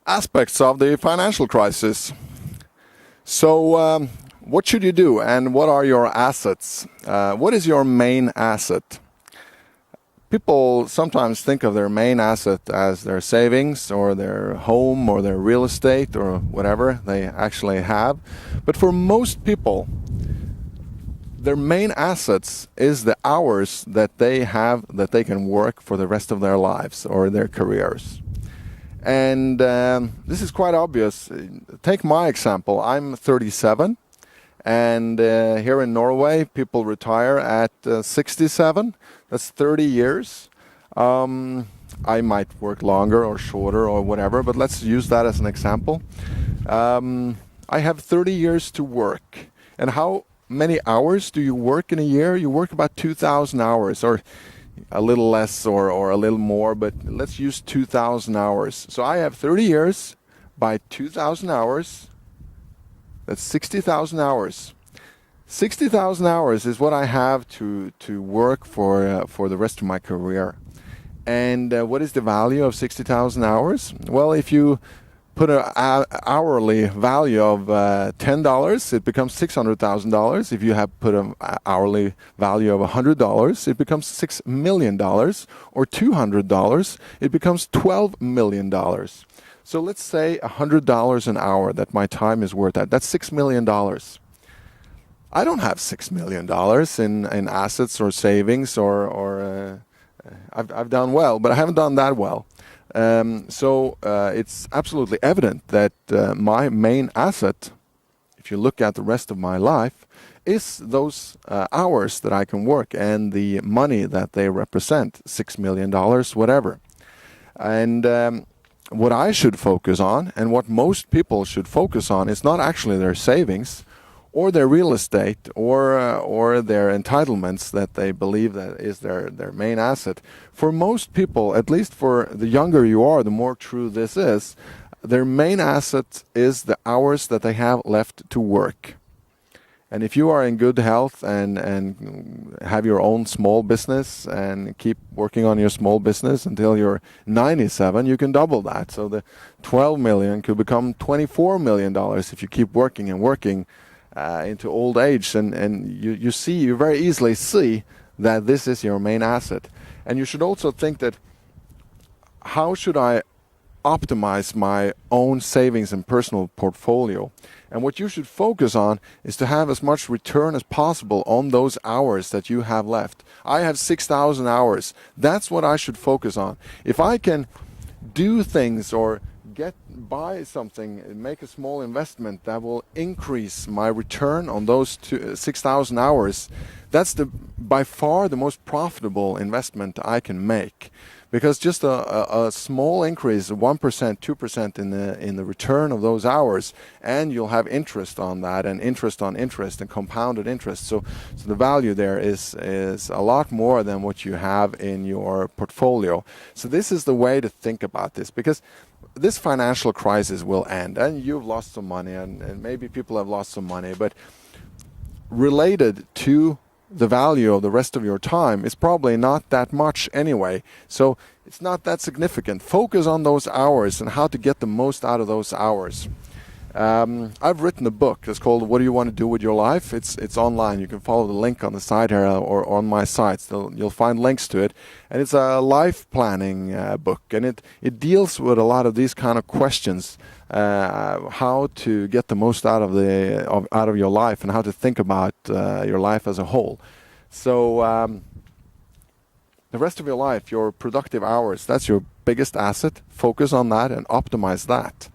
aspects of the financial crisis. So, what should you do, and what are your assets? What is your main asset? People sometimes think of their main asset as their savings or their home or their real estate or whatever they actually have. But for most people, their main assets is the hours that they have that they can work for the rest of their lives or their careers. And this is quite obvious. Take my example. I'm 37, and here in Norway, people retire at 67. That's 30 years. I might work longer or shorter or whatever, but let's use that as an example. I have 30 years to work. And how many hours do you work in a year? You work about 2,000 hours, or a little less or a little more, but let's use 2,000 hours. So I have 30 years by 2,000 hours. That's 60,000 hours. 60,000 hours is what I have to work for the rest of my career. And what is the value of 60,000 hours? Well, if you put an hourly value of $10, it becomes $600,000. If you have put an hourly value of $100, it becomes $6 million. Or $200, it becomes $12 million. So let's say $100 an hour that my time is worth that. That's $6 million. I don't have $6 million in assets or savings or I've done well, but I haven't done that well. So it's absolutely evident that my main asset, if you look at the rest of my life, is those hours that I can work and the money that they represent, $6 million, whatever. And what I should focus on, and what most people should focus on, is not actually their savings or their real estate or their entitlements that they believe that is their main asset. For most people, at least for the younger you are, the more true this is, their main asset is the hours that they have left to work. And if you are in good health and have your own small business and keep working on your small business until you're 97, you can double that. So the 12 million could become $24 million if you keep working and working into old age, and you very easily see that this is your main asset. And you should also think that, how should I optimize my own savings and personal portfolio? And what you should focus on is to have as much return as possible on those hours that you have left. I have 6,000 hours. That's what I should focus on. If I can do things or buy something and make a small investment that will increase my return on those 6,000 hours, that's by far the most profitable investment I can make. Because just a small increase, 1%, 2% in the return of those hours, and you'll have interest on that, and interest on interest, and compounded interest. So the value there is a lot more than what you have in your portfolio. So this is the way to think about this, because this financial crisis will end, and you've lost some money, and maybe people have lost some money, but related to the value of the rest of your time is probably not that much anyway. So it's not that significant. Focus on those hours and how to get the most out of those hours. I've written a book. It's called What Do You Want to Do With Your Life? It's online. You can follow the link on the side here or on my sites. You'll find links to it. And it's a life planning book. And it deals with a lot of these kind of questions. How to get the most out of your life, and how to think about your life as a whole. So the rest of your life, your productive hours, that's your biggest asset. Focus on that and optimize that.